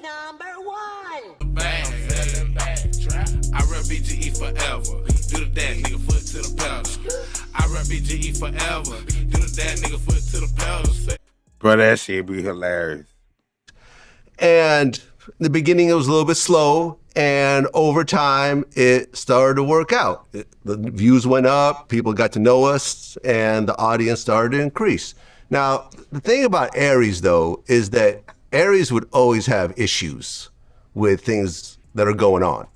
#1. Bang, selling bad trap. I rep BGE forever. Do the dash, nigga, foot to the pedal. I rep BGE forever. Do the dash, nigga, foot to the pedal. Bro, that shit be hilarious. And in the beginning, it was a little bit slow. And over time, it started to work out. The views went up, people got to know us, and the audience started to increase. Now, the thing about Aries, though, is that Aries would always have issues with things that are going on.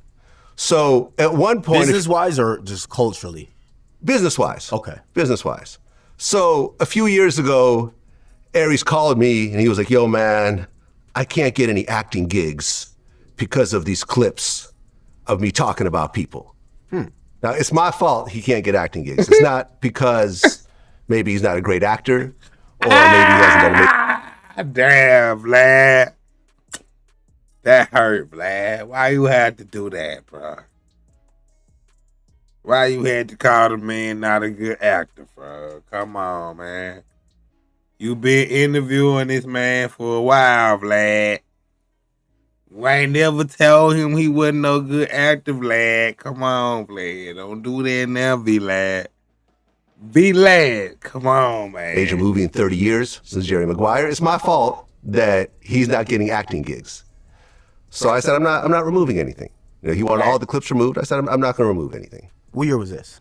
So at one point— Business-wise or just culturally? Business-wise. Okay. Business-wise. So a few years ago, Aries called me and he was like, yo, man, I can't get any acting gigs because of these clips of me talking about people. Now, it's my fault he can't get acting gigs. It's not because maybe he's not a great actor or maybe he hasn't done it. Damn, Vlad. That hurt, Vlad. Why you had to do that, bro? Why you had to call the man not a good actor, bro? Come on, man. You been interviewing this man for a while, Vlad. You ain't never told him he wasn't no good actor, Vlad. Come on, Vlad. Don't do that now, V-Lad. V-Lad, come on, man. Major movie in 30 years since Jerry Maguire. It's my fault that he's not getting acting gigs. So I said, I'm not removing anything. You know, he wanted all the clips removed. I said, I'm not going to remove anything. What year was this?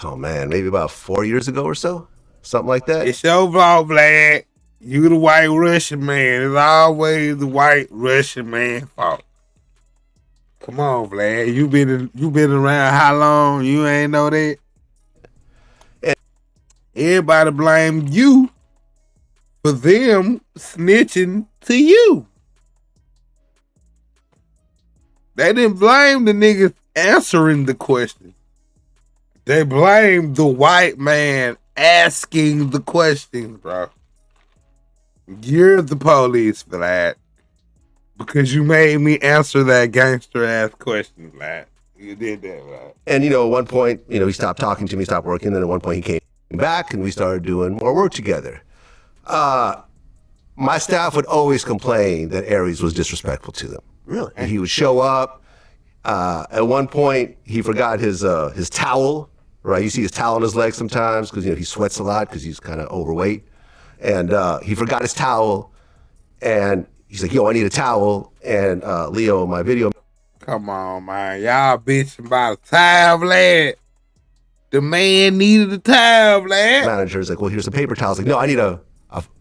Oh, man, maybe about 4 years ago or so. Something like that. It's your fault, Vlad. You the white Russian man. It's always the white Russian man fault. Come on, Vlad. You been around how long? You ain't know that? Everybody blame you for them snitching to you. They didn't blame the niggas answering the question. They blamed the white man asking the questions, bro. You're the police for that. Because you made me answer that gangster ass question, Vlad. You did that, Vlad. And, you know, at one point, you know, he stopped talking to me, stopped working. Then at one point he came back and we started doing more work together. My staff would always complain that Aries was disrespectful to them. Really? And he would show up. At one point, he forgot his towel, right? You see his towel on his leg sometimes because, you know, he sweats a lot because he's kind of overweight. And he forgot his towel. And he's like, yo, I need a towel. And Leo, my video. Come on, man. Y'all bitching about a towel, Vlad. The man needed a towel, Vlad. Manager's like, well, here's a paper towel. I was like, no, I need a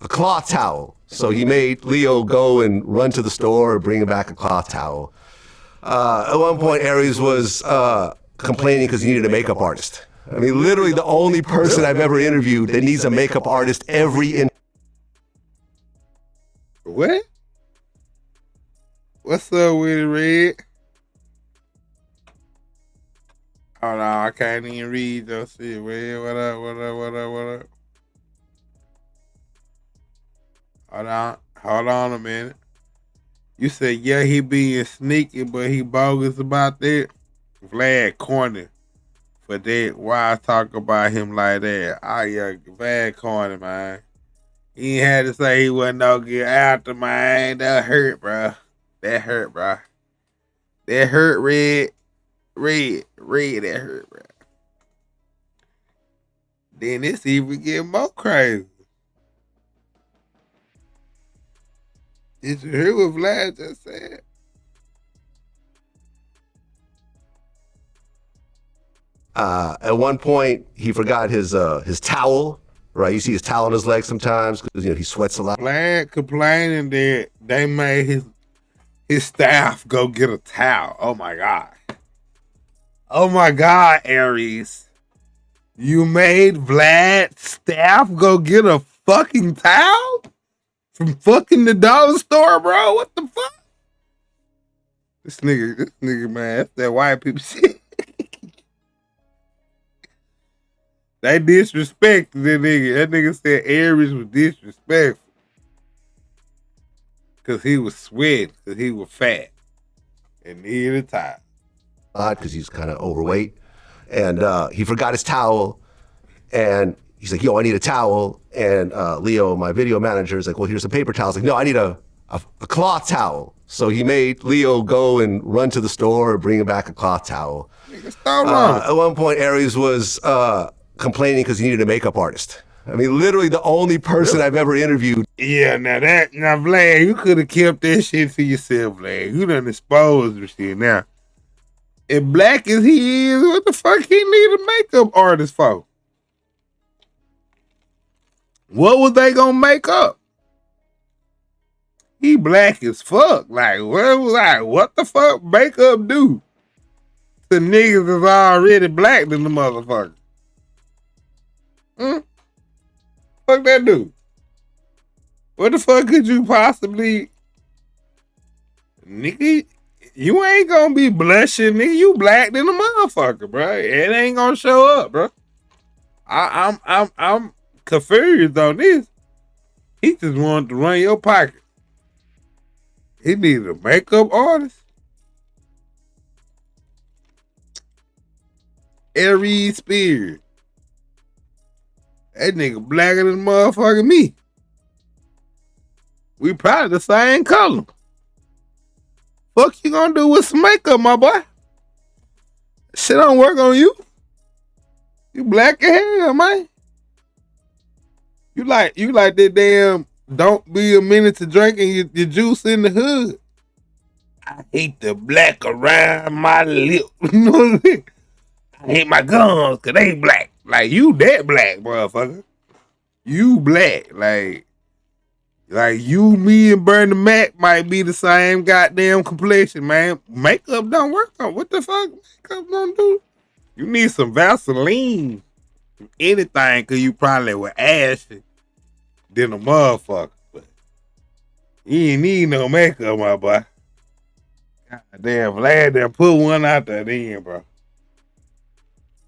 cloth towel. So he made Leo go and run to the store and bring him back a cloth towel. At one point, Aries was complaining because he needed a makeup artist. I mean, literally the only person I've ever interviewed that needs a makeup artist What? What's up with it, Red? Hold on, I can't even read your shit, Red. What up? Hold on a minute. You said, yeah, he being sneaky, but he bogus about that. Vlad corny for that. Why I talk about him like that? Yeah, Vlad corny, man. He ain't had to say he wasn't no good actor, man. That hurt, bro. That hurt, Red. That hurt, bro. Then this even get more crazy. Did you hear what Vlad just said? At one point, he forgot his towel, right? You see his towel on his leg sometimes because, you know, he sweats a lot. Vlad complaining that they made his staff go get a towel. Oh, my God. Oh, my God, Aries. You made Vlad's staff go get a fucking towel? From fucking the dollar store, bro? What the fuck? This nigga, man, that's that white people shit. They disrespected that nigga. That nigga said Aries was disrespectful. Because he was sweating, because he was fat. And needed a towel. Because he's kind of overweight. And he forgot his towel. And he's like, yo, I need a towel. And Leo, my video manager, is like, well, here's a paper towel. I was like, no, I need a a cloth towel. So he made Leo go and run to the store and bring him back a cloth towel. At one point, Aries was complaining because he needed a makeup artist. I mean, literally the only person I've ever interviewed. Yeah, now Vlad, you could have kept that shit to yourself, Vlad. You done exposed the shit now. If black as he is, what the fuck he need a makeup artist for? What was they gonna make up? He black as fuck. Like, what the fuck makeup do to niggas that's already black than the motherfucker? Fuck that dude. What the fuck could you possibly, nigga? You ain't gonna be blushing, nigga. You black than a motherfucker, bro. It ain't gonna show up, bro. I'm confused on this. He just wanted to run your pocket. He needed a makeup artist. Aries Spears. That nigga blacker than motherfucking me. We probably the same color. Fuck you gonna do with some makeup, my boy? Shit don't work on you. You black as hell, man. You like that damn don't be a minute to drinking your juice in the hood. I hate the black around my lip. You know what I mean? I hate my gums cause they black. Like you that black, motherfucker. You black. Like you, me, and Bernie Mac might be the same goddamn complexion, man. Makeup don't work on. What the fuck makeup don't do? You need some Vaseline. Anything, cause you probably were ashy than a motherfucker. But you ain't need no makeup, my boy. Goddamn, Vlad done put one out there then, bro.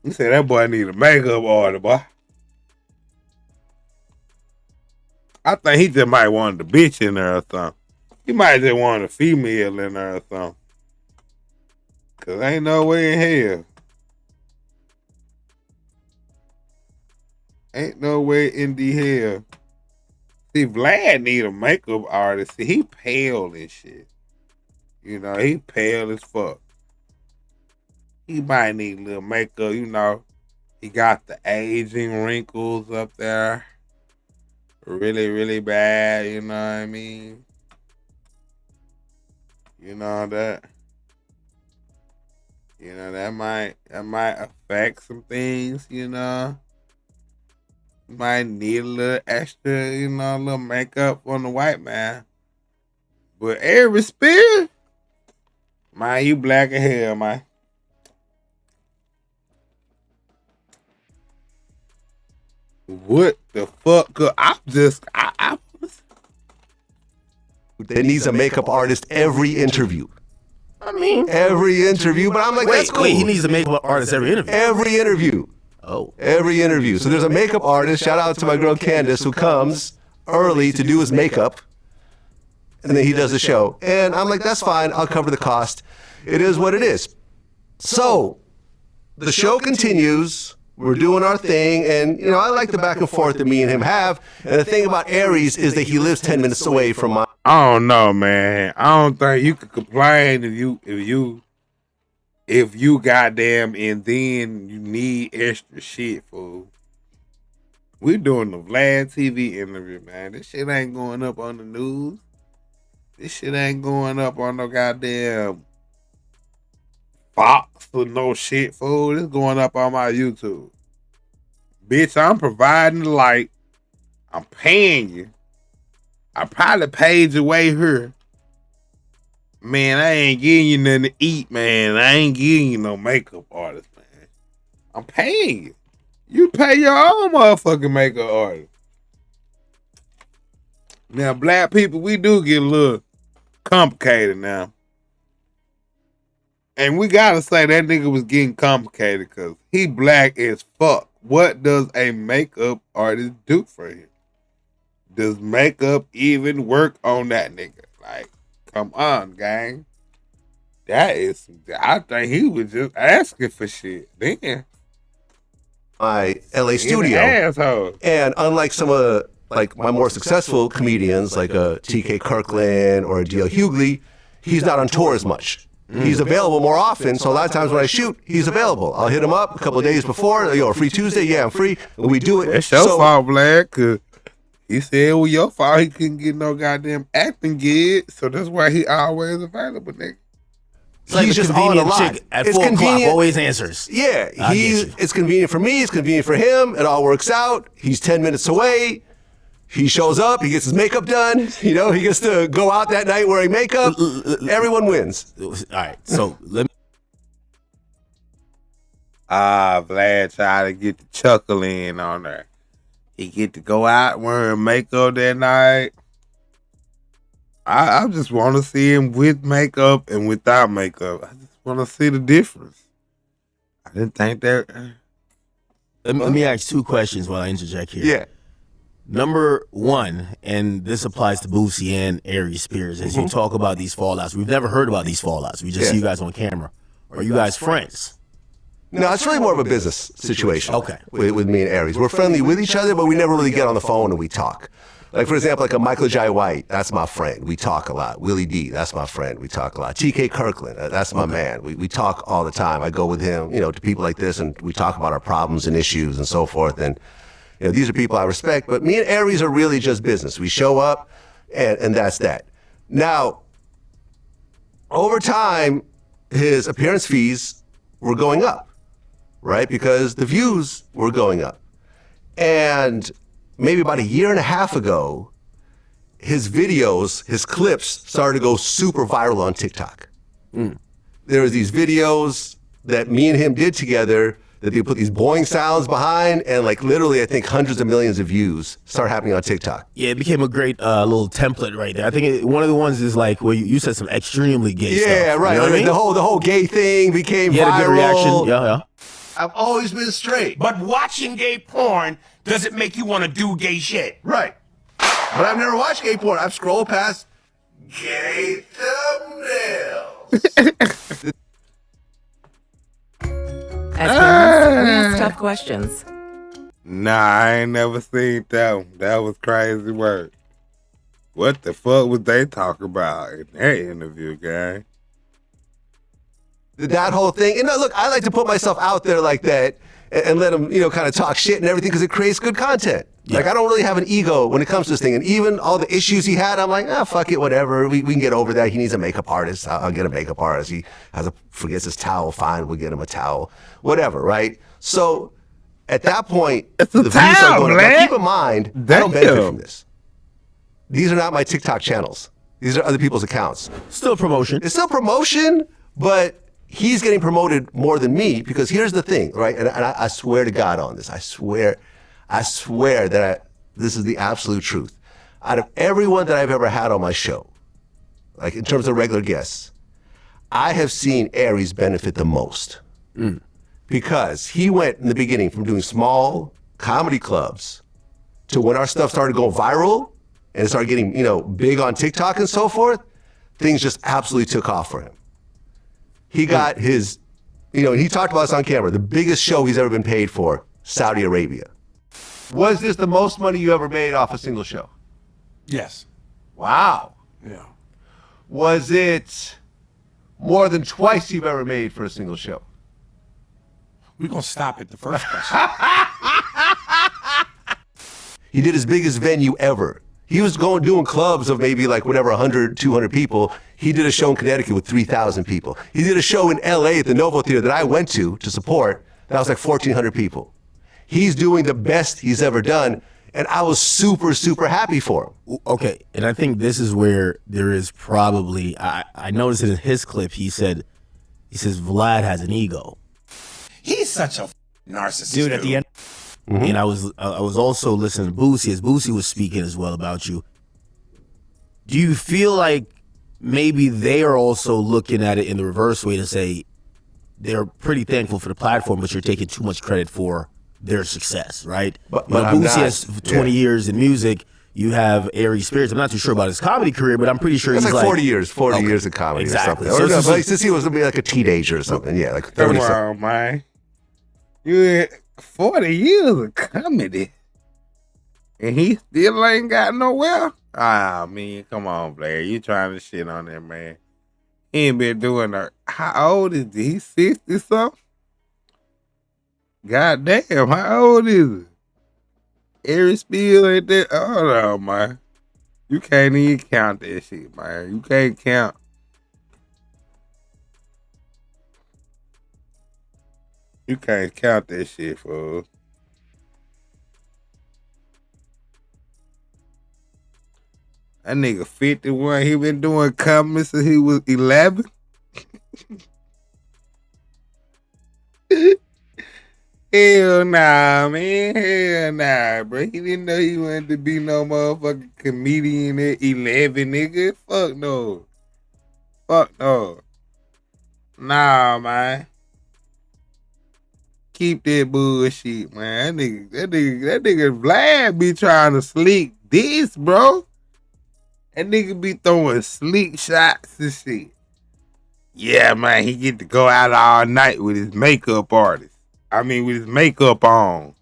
You said that boy need a makeup artist, boy. I think he just might want a bitch in there or something. He might just want a female in there or something. Cause ain't no way in hell. Ain't no way in the hell. See, Vlad need a makeup artist. See, he pale and shit. You know, he pale as fuck. He might need a little makeup, you know. He got the aging wrinkles up there. Really, really bad, you know what I mean? You know that. You know, that might affect some things, you know. You might need a little extra, you know, a little makeup on the white man. But Aries Spears, man, you black as hell, man. What the fuck? That needs a makeup artist every interview. I mean, every interview, but I'm like, that's cool. Wait, he needs a makeup artist every interview. Every interview. Oh. Every interview. So there's a makeup artist, shout out to my girl Candace, who comes early to do his makeup. And then he does the show. And I'm like, that's fine. I'll cover the cost. It is what it is. So the show continues. We're doing our thing. And, you know, I like the back and forth that me and him have. And the thing about Aries is that he lives 10 minutes away from my. I don't know, man. I don't think you could complain if you goddamn and then you need extra shit, fool. We doing the Vlad TV interview, man. This shit ain't going up on the news. This shit ain't going up on no goddamn Fox or no shit, fool. This going up on my YouTube. Bitch, I'm providing the light. I'm paying you. I probably paid your way here. Man, I ain't giving you nothing to eat, man. I ain't giving you no makeup artist, man. I'm paying you. You pay your own motherfucking makeup artist. Now, black people, we do get a little complicated now. And we gotta say that nigga was getting complicated because he black as fuck. What does a makeup artist do for him? Does makeup even work on that nigga? Like, come on, gang. I think he was just asking for shit. Then. My LA studio. Asshole. And unlike some of like my more successful comedians, like a TK Kirkland or a D.L. Hughley, he's not on tour as much. He's available more often, so a lot of times when I shoot, he's available. I'll hit him up a couple of days before, a free Tuesday, yeah, I'm free, and we do it. It's your fault, Vlad, because he said it was your fault. He couldn't get no goddamn acting gig, so that's why he always available, nigga. It's like He's the just on a convenient lot. chick at It's 4 o'clock, convenient. always answers. Yeah, I get you. it's convenient for me, it's convenient for him, it all works out. He's 10 minutes away. He shows up, he gets his makeup done, he gets to go out that night wearing makeup. Everyone wins. All right, so let me. Vlad tried to get the chuckle in on her. He get to go out wearing makeup that night. I just want to see him with makeup and without makeup. I just want to see the difference. I didn't think that. Let me ask 2 questions while I interject here. Yeah. Number 1, and this applies to Boosie and Aries Spears, as you talk about these fallouts. We've never heard about these fallouts. We just see you guys on camera. Are you guys friends? No, it's really more of a business situation. Okay. With me and Aries. We're friendly with each other, but we never really get on the phone and we talk. Like, for example, like a Michael Jai White, that's my friend. We talk a lot. Willie D, that's my friend. We talk a lot. TK Kirkland, that's my man. We talk all the time. I go with him, to people like this, and we talk about our problems and issues and so forth. And these are people I respect. But me and Aries are really just business. We show up, and that's that. Now, over time, his appearance fees were going up, right? Because the views were going up. And maybe about a year and a half ago, his videos, his clips started to go super viral on TikTok. There were these videos that me and him did together that they put these boing sounds behind, and like literally I think hundreds of millions of views start happening on TikTok. Yeah, it became a great little template right there. I think one of the ones is like where you said some extremely gay stuff. Yeah, right. You know what I mean? The whole gay thing became You had viral. a good reaction. Yeah. I've always been straight. But watching gay porn doesn't make you want to do gay shit. Right. But I've never watched gay porn. I've scrolled past gay thumbnails. That's tough questions. Nah, I ain't never seen that one. That was crazy work. What the fuck was they talking about in that interview, guy? That whole thing. And look, I like to put myself out there like that and let them, kind of talk shit and everything because it creates good content. Yeah. Like, I don't really have an ego when it comes to this thing. And even all the issues he had, I'm like, fuck it, whatever. We can get over that. He needs a makeup artist. I'll get a makeup artist. He forgets his towel. Fine, we'll get him a towel. Whatever, right? So at that point, It's a the views are towel, going up. man. Now, keep in mind, I don't benefit Damn. from this. These are not my TikTok channels. These are other people's accounts. Still promotion. It's still promotion, but he's getting promoted more than me because here's the thing, right? And I swear to God on this. I swear that this is the absolute truth. Out of everyone that I've ever had on my show, like in terms of regular guests, I have seen Aries benefit the most because he went in the beginning from doing small comedy clubs to when our stuff started going viral and it started getting, big on TikTok and so forth, things just absolutely took off for him. He got his, he talked about this on camera, the biggest show he's ever been paid for, Saudi Arabia. Was this the most money you ever made off a single show? Yes. Wow. Yeah. Was it more than twice you've ever made for a single show? We're going to stop at the first question. He did his biggest venue ever. He was doing clubs of maybe like whatever, 100, 200 people. He did a show in Connecticut with 3,000 people. He did a show in LA at the Novo Theater that I went to support. That was like 1,400 people. He's doing the best he's ever done. And I was super, super happy for him. Okay, and I think this is where there is probably, I noticed it in his clip, he says Vlad has an ego. He's such a narcissist. Dude, at the end. And I was also listening to Boosie as Boosie was speaking as well about you. Do you feel like maybe they are also looking at it in the reverse way to say they're pretty thankful for the platform, but you're taking too much credit for their success, right? But Boosie I'm not. has 20 years in music. You have Aries Spears. I'm not too sure about his comedy career, but I'm pretty sure It's he's like 40 years, 40 years of comedy Exactly. or So something. this But is- since he was like a teenager or something, yeah, like 30 Come something. on, man. You had 40 years of comedy. And he still ain't got nowhere. Ah, man, come on, Vlad. You trying to shit on that man. He ain't been doing that. How old is he? He 60 something? God damn, how old is he? Aries still ain't that. Hold on, man. You can't even count that shit, man. You can't count. You can't count that shit, fool. That nigga 51. He been doing comedy since he was 11. Hell nah, man. Hell nah, bro. He didn't know he wanted to be no motherfucking comedian at 11, nigga. Fuck no. Fuck no. Nah, man. Keep that bullshit, man. That nigga Vlad be trying to slick this, bro. That nigga be throwing slick shots and shit. Yeah, man, he get to go out all night with his makeup artist. I mean, with his makeup on.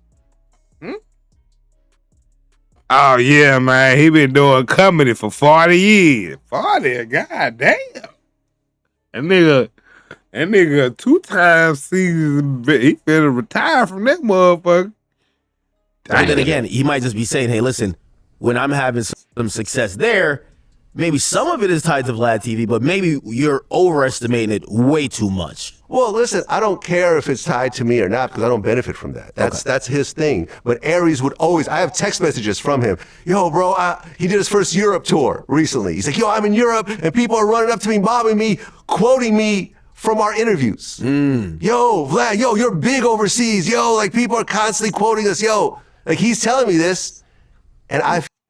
Oh, yeah, man, he been doing comedy for 40 years. 40? God damn. That nigga 2 times seasons, he finna retire from that motherfucker. But then again, he might just be saying, hey, listen, when I'm having some success there, maybe some of it is tied to Vlad TV, but maybe you're overestimating it way too much. Well, listen, I don't care if it's tied to me or not because I don't benefit from that. That's his thing. But Aries would always, I have text messages from him. Yo, bro, he did his first Europe tour recently. He's like, yo, I'm in Europe and people are running up to me, mobbing me, quoting me from our interviews. Yo, Vlad, yo, you're big overseas. Yo, like people are constantly quoting us. Yo, like he's telling me this. And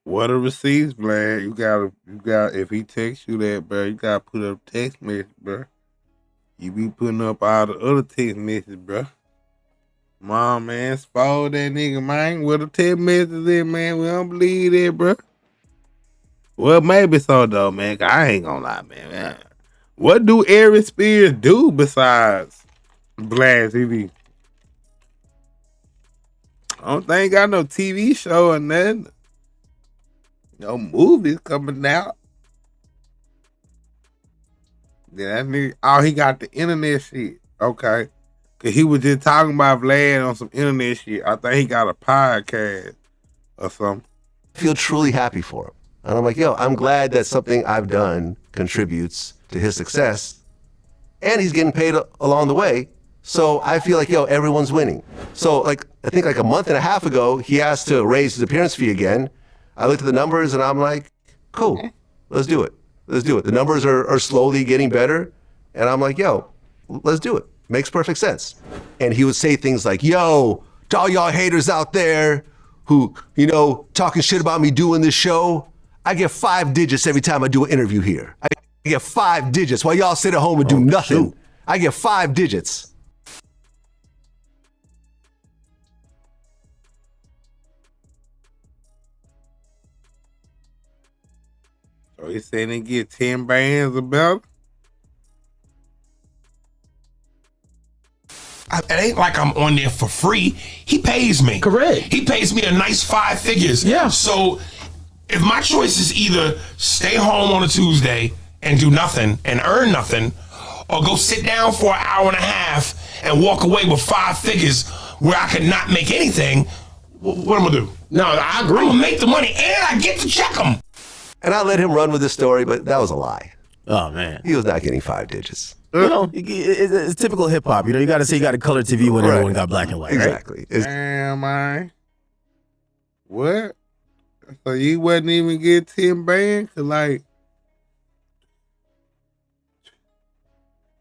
What are receipts, Vlad? You gotta, if he texts you that, bro, you gotta put up text message, bro. You be putting up all the other text messages, bro. Mom, man, spoil that nigga, man. What the text messages in, man? We don't believe that, bro. Well, maybe so, though, man. 'Cause I ain't gonna lie, man. What do Aries Spears do besides Vlad TV? I don't think got no TV show or nothing. No movies coming out. Yeah, that nigga, oh, he got the internet shit. Okay. Cause he was just talking about Vlad on some internet shit. I think he got a podcast or something. I feel truly happy for him. And I'm like, yo, I'm glad that something I've done contributes to his success. And he's getting paid along the way. So I feel like, yo, everyone's winning. So like, I think like a month and a half ago, he asked to raise his appearance fee again. I looked at the numbers and I'm like, cool, let's do it. Let's do it. The numbers are slowly getting better. And I'm like, yo, let's do it. Makes perfect sense. And he would say things like, yo, to all y'all haters out there who, you know, talking shit about me doing this show, I get 5 digits every time I do an interview here. I get 5 digits while y'all sit at home and do nothing. Shoot. I get 5 digits. So he said he get 10 bands or better? It ain't like I'm on there for free. He pays me. Correct. He pays me a nice 5 figures. Yeah. So if my choice is either stay home on a Tuesday and do nothing and earn nothing, or go sit down for an hour and a half and walk away with 5 figures where I could not make anything, what am I gonna do? No, I agree. I'm gonna make the money and I get to check them. And I let him run with this story, but that was a lie. Oh, man. He was not getting 5 digits. You know, it's typical hip hop. You know, you got to say you got a color TV when everyone got black and white, Exactly. right? Damn, man. What? So you wasn't even get 10 bands? Cause like,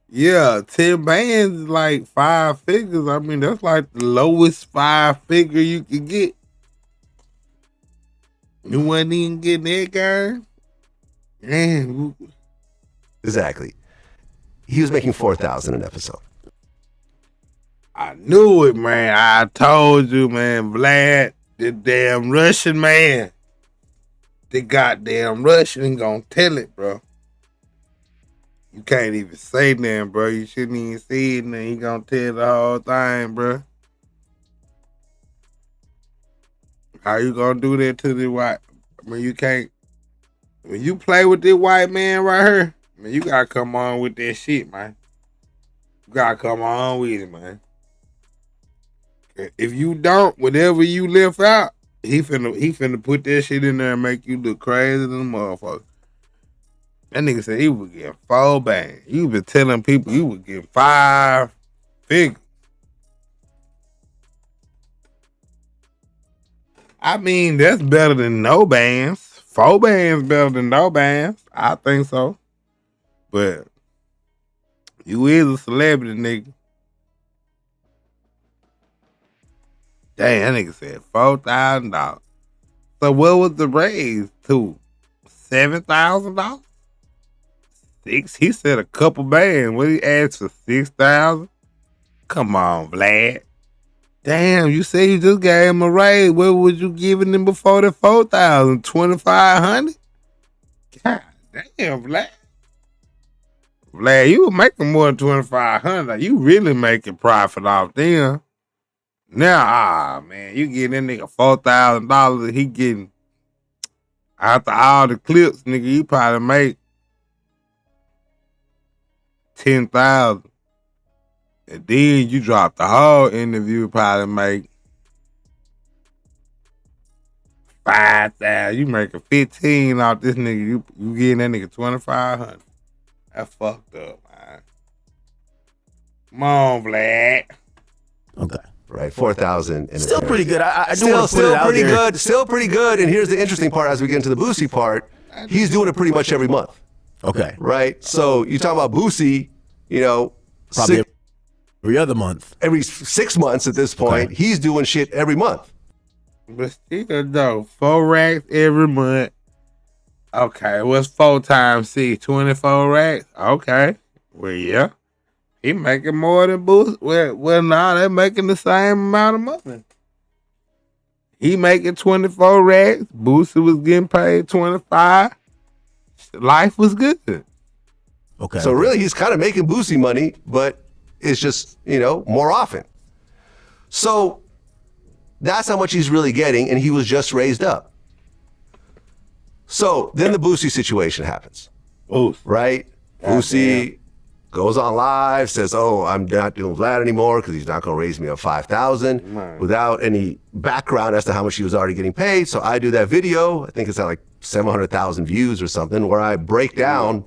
yeah, 10 bands is like 5 figures. I mean, that's like the lowest 5 figure you could get. You wasn't even getting that, guy? Damn. Exactly. He was making $4,000 an episode. I knew it, man. I told you, man. Vlad, the damn Russian man. The goddamn Russian gonna tell it, bro. You can't even say nothing, bro. You shouldn't even see it, and he gonna tell the whole thing, bro. How you gonna do that to the white? I mean, you can't. When you play with this white man right here, man, you gotta come on with that shit, man. You gotta come on with it, man. If you don't, whatever you left out, he finna put that shit in there and make you look crazy than a motherfucker. That nigga said he was getting 4 bands. You been telling people you would get 5 figures. I mean, that's better than no bands. 4 bands better than no bands. I think so. But you is a celebrity, nigga. Damn, that nigga said $4,000. So what was the raise to? $7,000? 6? He said a couple bands. What he asked for 6,000? Come on, Vlad. Damn, you say you just gave him a raise. What was you giving him before the 4,000? 2,500? God damn, Vlad. Vlad, you were making more than 2,500. You really making profit off them. Now, man, you getting that nigga $4,000. He getting, after all the clips, nigga, you probably make 10,000. And then you drop the whole interview, probably make 5,000. You making 15 off this nigga. You getting that nigga 2,500. That's fucked up, man. Come on, Vlad. Okay. Right, 4,000. Still pretty good. I do Still, want to put it still out pretty there. good. Still pretty good. And here's the interesting part as we get into the Boosie part. He's doing it pretty much every month. Okay. Right? So you talk about Boosie, you know, Probably every other month. every 6 months at this point, Okay. he's doing shit every month. But still, though, 4 racks every month. Okay, what's 4 times 6? 24 racks? Okay. Well, yeah. He making more than Boosie. Well, nah, they're making the same amount of money. He making 24 racks. Boosie was getting paid 25. Life was good. Okay. So really, he's kind of making Boosie money, but it's just, you know, more often. So that's how much he's really getting, and he was just raised up. So then the Boosie situation happens, Boosie. right? Boosie goes on live, says, "Oh, I'm not doing Vlad anymore because he's not going to raise me up 5,000," without any background as to how much he was already getting paid. So I do that video. I think it's at like 700,000 views or something, where I break down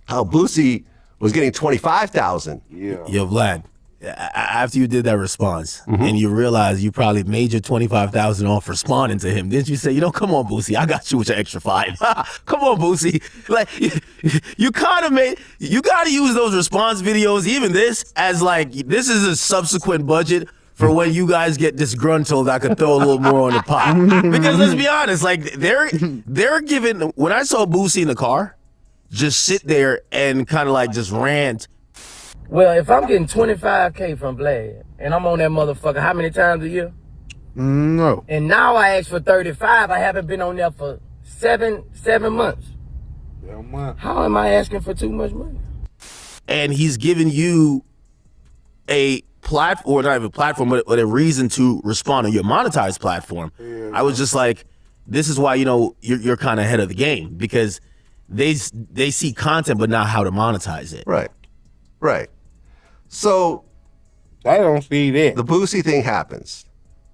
how Boosie was getting 25,000. Yo, Vlad, after you did that response and you realized you probably made your 25,000 off responding to him, didn't you say, come on, Boosie, I got you with your extra 5. Come on, Boosie. Like, you kind of you got to use those response videos, even this, as like, this is a subsequent budget for when you guys get disgruntled, I could throw a little more on the pot. Because let's be honest, like, they're giving, when I saw Boosie in the car, just sit there and kind of like just rant. Well, if I'm getting 25K from Vlad and I'm on that motherfucker how many times a year? No. And now I ask for 35, I haven't been on there for seven months. How am I asking for too much money? And he's giving you a platform, not even a platform, but a reason to respond on your monetized platform. I was just like, this is why, you're kind of ahead of the game, because they see content, but not how to monetize it. Right. So I don't see that. the Boosie thing happens,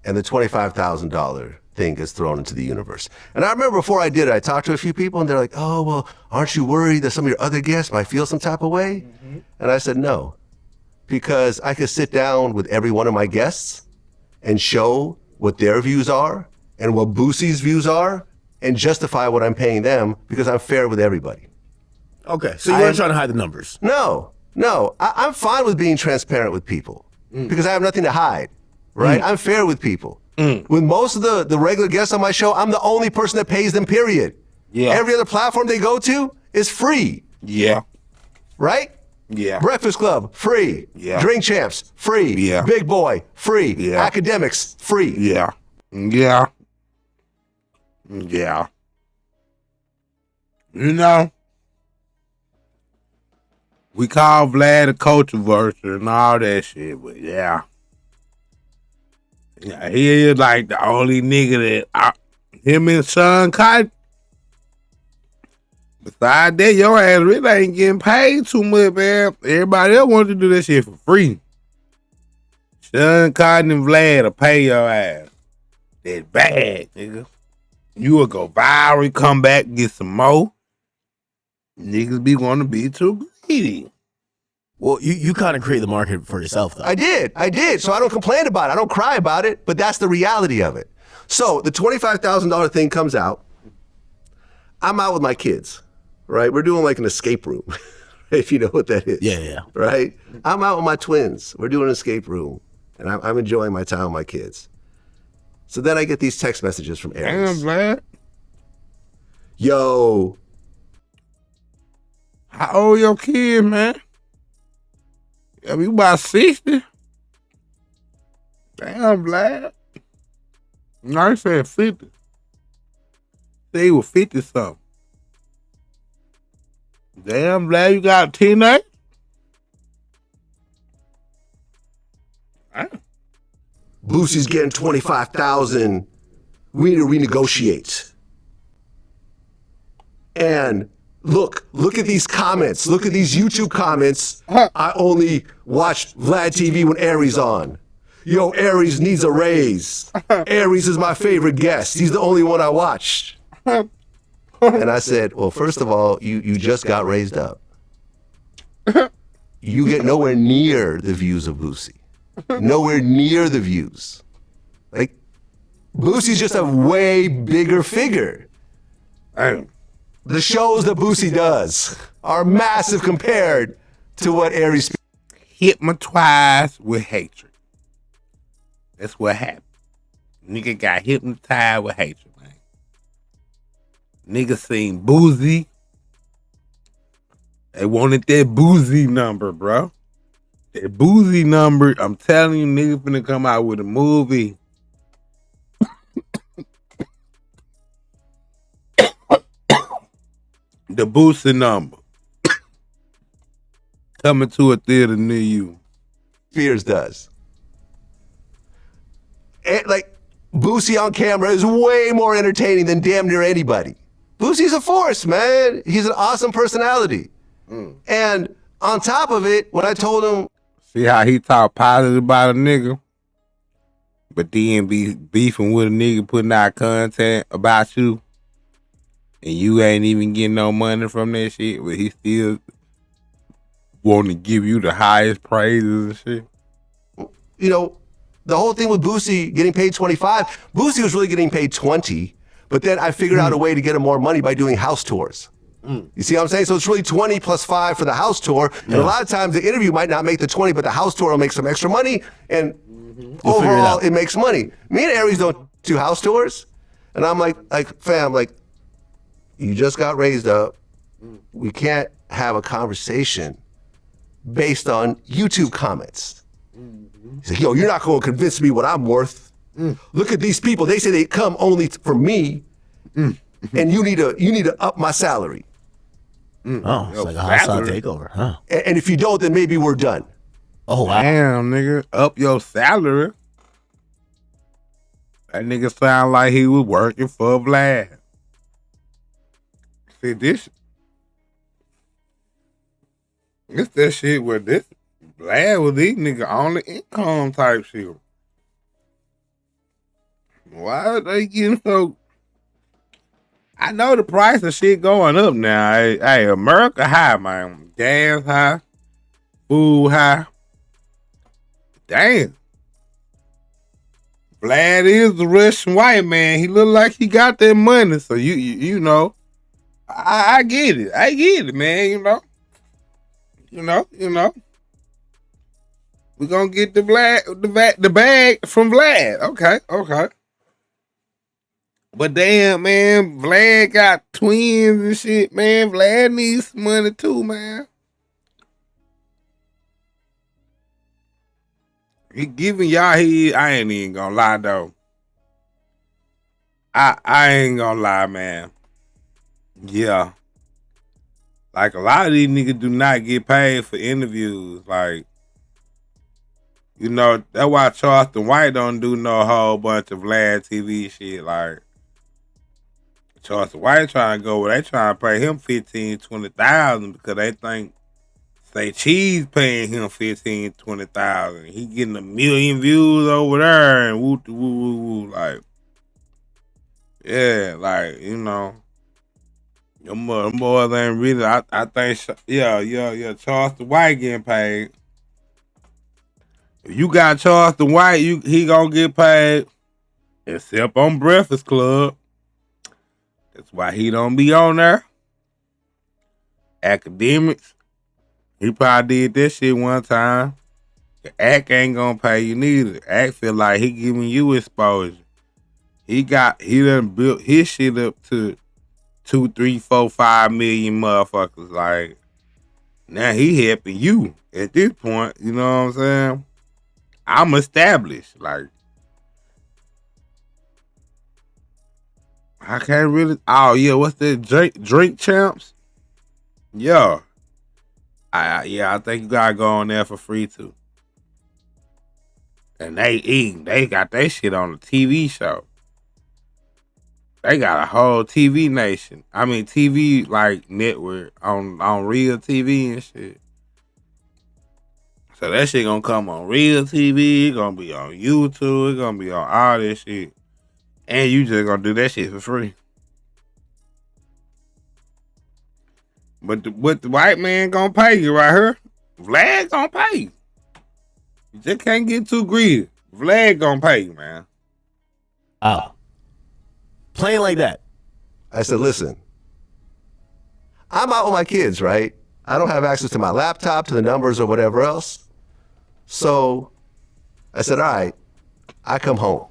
and the $25,000 thing gets thrown into the universe. And I remember before I did it, I talked to a few people, and they're like, "Oh, well, aren't you worried that some of your other guests might feel some type of way?" And I said, no, because I could sit down with every one of my guests and show what their views are and what Boosie's views are and justify what I'm paying them, because I'm fair with everybody. Okay, so you weren't trying to hide the numbers. No, I'm fine with being transparent with people because I have nothing to hide, right? I'm fair with people. With most of the regular guests on my show, I'm the only person that pays them, period. Yeah. Every other platform they go to is free, Yeah. right? Yeah. Breakfast Club, free. Yeah. Drink Champs, free. Yeah. Big Boy, free. Yeah. Academics, free. Yeah. Yeah. Yeah. We call Vlad a controversy and all that shit, but yeah. Yeah, he is like the only nigga that him and Sean Cotton. Besides that, your ass really ain't getting paid too much, man. Everybody else wants to do that shit for free. Sean Cotton and Vlad will pay your ass. That's bad, nigga. You will go viral, come back, get some more. Niggas be wanting to be too greedy. Well, you kind of create the market for yourself, though. I did. So I don't complain about it. I don't cry about it, but that's the reality of it. So the $25,000 thing comes out. I'm out with my kids, right? We're doing like an escape room, if you know what that is. Yeah. Right? I'm out with my twins. We're doing an escape room, and I'm enjoying my time with my kids. So then I get these text messages from Aries. Damn, Vlad. Yo. How old your kid, man? Yeah, you about 60? Damn, Vlad. No, I said 50. Say he was 50 something. Damn, Vlad, you got a teenage? Damn. Boosie's getting $25,000. We need to renegotiate. And look at these comments. Look at these YouTube comments. I only watch Vlad TV when Aries on. Yo, Aries needs a raise. Aries is my favorite guest. He's the only one I watched. And I said, well, first of all, you just got raised up. You get nowhere near the views of Boosie. Nowhere near the views. Like, Boosie's just a way bigger figure. Damn. The shows that Boosie does are massive compared to what Aries. Hypnotized with hatred. That's what happened. Nigga got hypnotized with hatred, man. Nigga seen Boosie. They wanted that Boosie number, bro. That Boosie number, I'm telling you, nigga finna come out with a movie. The Boosie number. Coming to a theater near you. Spears does. And, like, Boosie on camera is way more entertaining than damn near anybody. Boosie's a force, man. He's an awesome personality. And on top of it, when I told him, See how he talk positive about a nigga, but then be beefing with a nigga putting out content about you, and you ain't even getting no money from that shit, but he still want to give you the highest praises and shit. you know, the whole thing with Boosie getting paid 25, Boosie was really getting paid 20, but then I figured out a way to get him more money by doing house tours. You see what I'm saying? So it's really 20 plus 5 for the house tour. And a lot of times the interview might not make the 20, but the house tour will make some extra money. And overall, it makes money. Me and Aries don't do house tours. And I'm like, fam, like, you just got raised up. We can't have a conversation based on YouTube comments. He's like, yo, you're not going to convince me what I'm worth. Look at these people. They say they come only for me. And you need to up my salary. Oh, it's like a hostile takeover, huh? And if you don't, then maybe we're done. Oh, wow. Damn, nigga, up your salary. That nigga sound like he was working for Vlad. See, it's that shit where this Vlad was these nigga on the income type shit. Why are they getting so? I know the price of shit going up now. Hey, America high, man. Gas high, food high. Damn. Vlad is the Russian white man. He look like he got that money. So you know, I get it. I get it, man. You know. We're gonna get the bag from Vlad. Okay. But damn, man, Vlad got twins and shit, man. Vlad needs some money too, man. He giving y'all I ain't even gonna lie though. I ain't gonna lie, man. Yeah. Like a lot of these niggas do not get paid for interviews. Like, You know, that's why Charleston White don't do no whole bunch of Vlad TV shit. Like, Charleston White trying to go where they trying to pay him 15, 20,000 because they think, say, Cheese paying him 15, 20,000. He getting 1 million views over there and woo, woo, woo, woo. Like, yeah, like, you know, them boys ain't really, I think, Charleston White getting paid. If you got Charleston White, he gonna get paid, except on Breakfast Club. That's why he don't be on there. Academics, he probably did that shit one time. The act ain't gonna pay you neither. Act feel like he giving you exposure. He done built his shit up to 2, 3, 4, 5 million motherfuckers. Like, now he helping you at this point. You know what I'm saying? I'm established. Like, I can't really. Oh yeah, what's that? Drink champs? Yeah, I think you gotta go on there for free too. And they eating. They got that shit on the TV show. They got a whole TV nation. I mean TV like network on real TV and shit. So that shit gonna come on real TV. It's gonna be on YouTube. It's gonna be on all this shit. And you just gonna do that shit for free. But what the white man gonna pay you right here? Vlad gonna pay you. You just can't get too greedy. Vlad gonna pay you, man. Oh. Playing like that. I said, listen, I'm out with my kids, right? I don't have access to my laptop, to the numbers or whatever else. So I said, all right, I come home.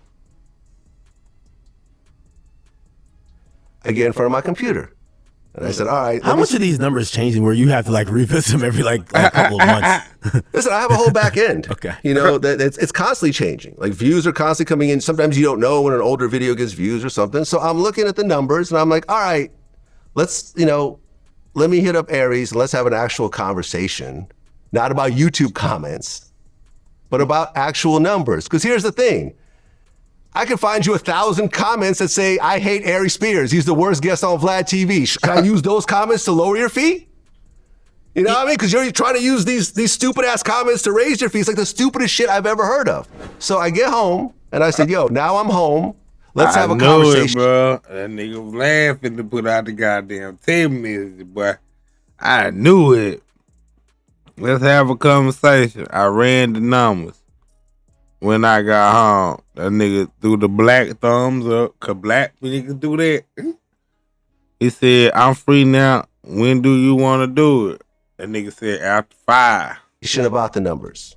I get in front of my computer. And I said, all right. How much are these numbers changing where you have to like revisit them every like a couple of months? Listen, I have a whole back end. Okay. You know, that it's constantly changing. Like views are constantly coming in. Sometimes you don't know when an older video gets views or something. So I'm looking at the numbers and I'm like, all right, let me hit up Aries and let's have an actual conversation, not about YouTube comments, but about actual numbers. Because here's the thing. I can find you 1,000 comments that say, I hate Aries Spears. He's the worst guest on Vlad TV. Can I use those comments to lower your fee? You know what I mean? Because you're trying to use these stupid ass comments to raise your fee. It's like the stupidest shit I've ever heard of. So I get home and I said, yo, now I'm home. Let's have a conversation. It, bro. That nigga laughing to put out the goddamn 10 minutes, boy. I knew it. Let's have a conversation. I ran the numbers. When I got home, that nigga threw the black thumbs up. Cause black niggas do that. He said, I'm free now. When do you want to do it? That nigga said, after 5. About the numbers.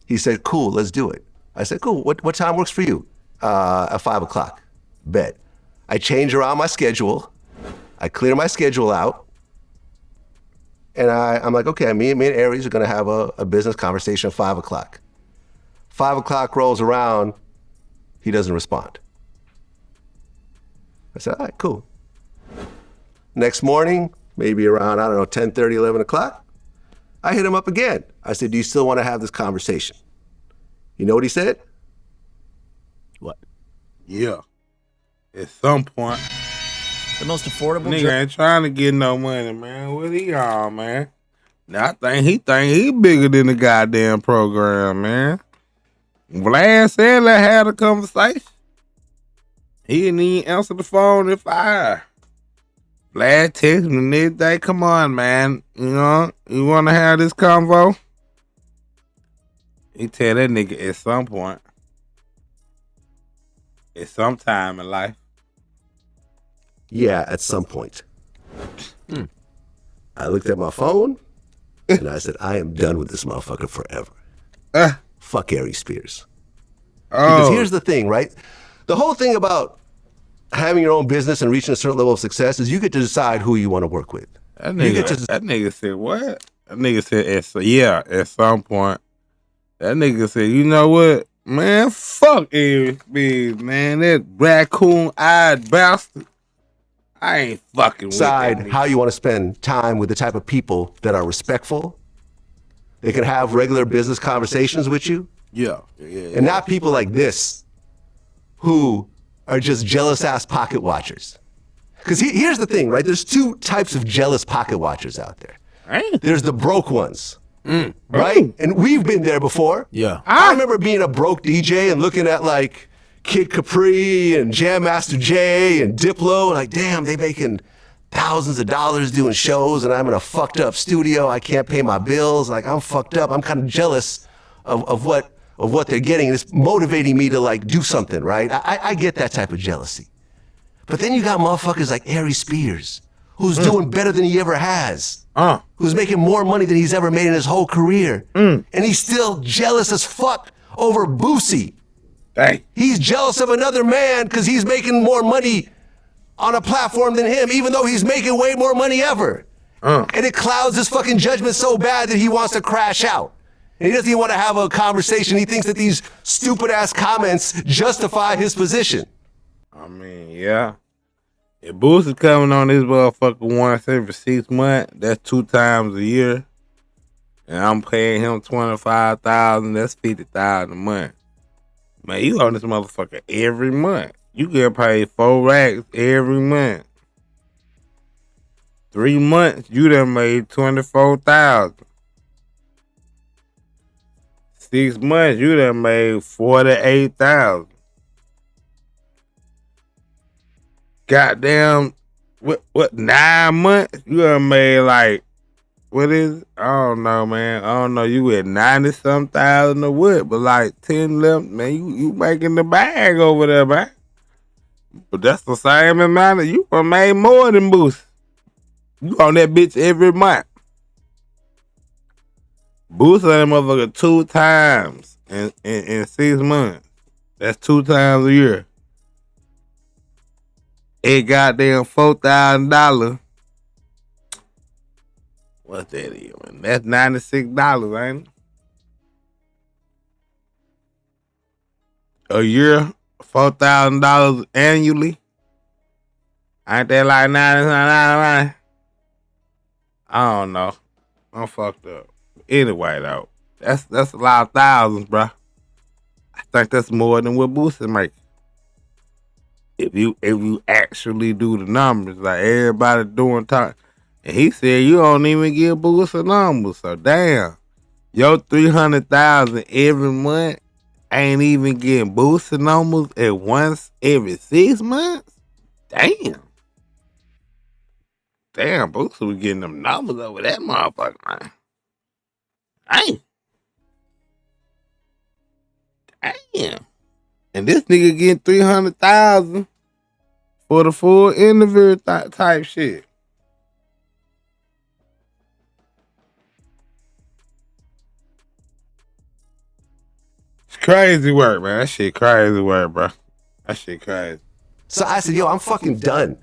He said, cool, let's do it. I said, cool, what time works for you? At 5 o'clock. Bet. I change around my schedule. I clear my schedule out. And I'm like, okay, me and Aries are going to have a business conversation at 5 o'clock. 5 o'clock rolls around, he doesn't respond. I said, all right, cool. Next morning, maybe around, 10:30, 11 o'clock, I hit him up again. I said, do you still want to have this conversation? You know what he said? What? Yeah. At some point. The most affordable Nigga ain't trying to get no money, man. What he on, man? Now I think he bigger than the goddamn program, man. Vlad said let's have a conversation. He didn't even answer the phone at 5. Vlad texted me the next day, come on, man. You know, you want to have this convo? He tell that nigga at some point. At some time in life. Yeah, at some point. I looked at my phone and I said, I am done with this motherfucker forever. Fuck Aries Spears. Because here's the thing, right? The whole thing about having your own business and reaching a certain level of success is you get to decide who you want to work with. That nigga said what? That nigga said at some point. That nigga said, you know what? Man, fuck Aries Spears, man. That raccoon-eyed bastard. I ain't fucking with that Decide how you want to spend time with the type of people that are respectful. They can have regular business conversations with you. Yeah. And not people like this who are just jealous ass pocket watchers. Because here's the thing, right? There's two types of jealous pocket watchers out there. Right. There's the broke ones, right? And we've been there before. Yeah. I remember being a broke DJ and looking at like Kid Capri and Jam Master Jay and Diplo, like, damn, they making thousands of dollars doing shows, and I'm in a fucked up studio. I can't pay my bills. Like, I'm fucked up. I'm kind of jealous of what they're getting. And it's motivating me to like do something, right? I get that type of jealousy. But then you got motherfuckers like Aries Spears, who's doing better than he ever has. Who's making more money than he's ever made in his whole career. And he's still jealous as fuck over Boosie. Hey. He's jealous of another man because he's making more money on a platform than him, even though he's making way more money ever. And it clouds his fucking judgment so bad that he wants to crash out. And he doesn't even want to have a conversation. He thinks that these stupid ass comments justify his position. I mean, yeah. If Boost is coming on this motherfucker once every 6 months, that's 2 times a year. And I'm paying him $25,000, that's $50,000 a month. Man, you on this motherfucker every month. You get paid 4 racks every month. 3 months, you done made $24,000. 6 months, you done made $48,000. Goddamn, what 9 months? You done made like, what is it? I don't know, man. I don't know. You at 90-some thousand or what? But like 10 left, man. You making the bag over there, man. But that's the same amount of you done made more than Boost. You on that bitch every month. Boost on that motherfucker 2 times in 6 months. That's 2 times a year. It goddamn $4,000. What's that even? That's $96, ain't it? A year, $4,000 annually. Ain't that like $99? I don't know. I'm fucked up. Anyway, though, that's a lot of thousands, bro. I think that's more than what Boosie making. If you actually do the numbers, like everybody doing talk, and he said you don't even give Boosie numbers, so damn, your 300,000 every month ain't even getting Boosie numbers at once every 6 months. Damn, Boosie was getting them numbers over that motherfucker, man. Damn. And this nigga getting 300,000 for the full interview type shit. It's crazy work, man. That shit crazy work, bro. That shit crazy. So I said, yo, I'm fucking done.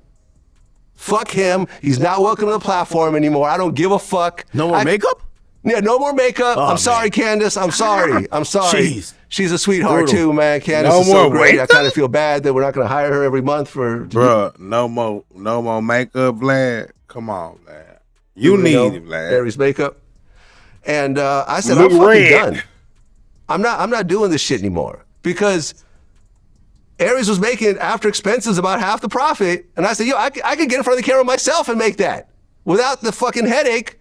Fuck him. He's not welcome to the platform anymore. I don't give a fuck. No more makeup? Yeah, no more makeup. Oh, I'm sorry, Candace. I'm sorry. Jeez. She's a sweetheart Brutal. too, man. Candace No is so more great. makeup? I kind of feel bad that we're not going to hire her every month for. Bruh, no more makeup, Vlad. Come on, Vlad. You need it, Vlad. Aries makeup. And I said, Look I'm fucking red. done. I'm not doing this shit anymore because Aries was making after expenses about half the profit, and I said, yo, I could get in front of the camera myself and make that without the fucking headache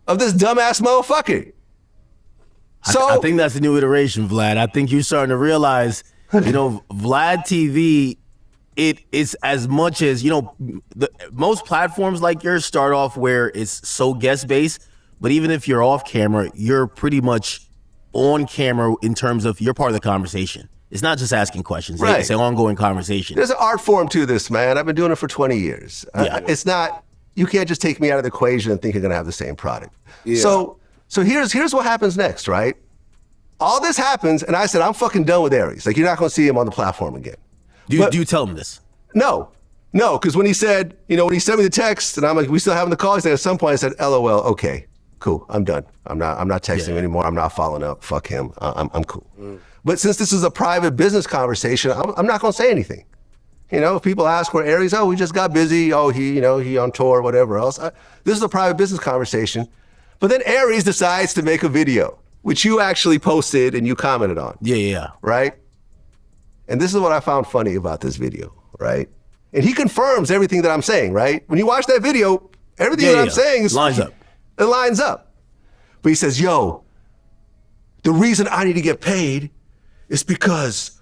of this dumbass motherfucker. So I think that's a new iteration, Vlad. I think you're starting to realize, Vlad TV, it's as much as, most platforms like yours start off where it's so guest-based, but even if you're off camera, you're pretty much on camera in terms of you're part of the conversation. It's not just asking questions. Right. It's an ongoing conversation. there's an art form to this, man. I've been doing it for 20 years. Yeah. It's not, you can't just take me out of the equation and think you're going to have the same product. Yeah. So here's what happens next, right? All this happens, and I said, I'm fucking done with Aries. Like, you're not going to see him on the platform again. Do you tell him this? No, because when he said, when he sent me the text, and I'm like, we still having the call, he said, at some point, I said, LOL, okay, cool, I'm done. I'm not texting him anymore. I'm not following up. Fuck him. I'm cool. But since this is a private business conversation, I'm not going to say anything. If people ask where Aries, we just got busy. Oh, he on tour, whatever else. This is a private business conversation. But then Aries decides to make a video. which you actually posted and you commented on. Yeah. Right? And this is what I found funny about this video, right? And he confirms everything that I'm saying, right? When you watch that video, everything that I'm saying is lines up. It lines up. But he says, yo, the reason I need to get paid is because,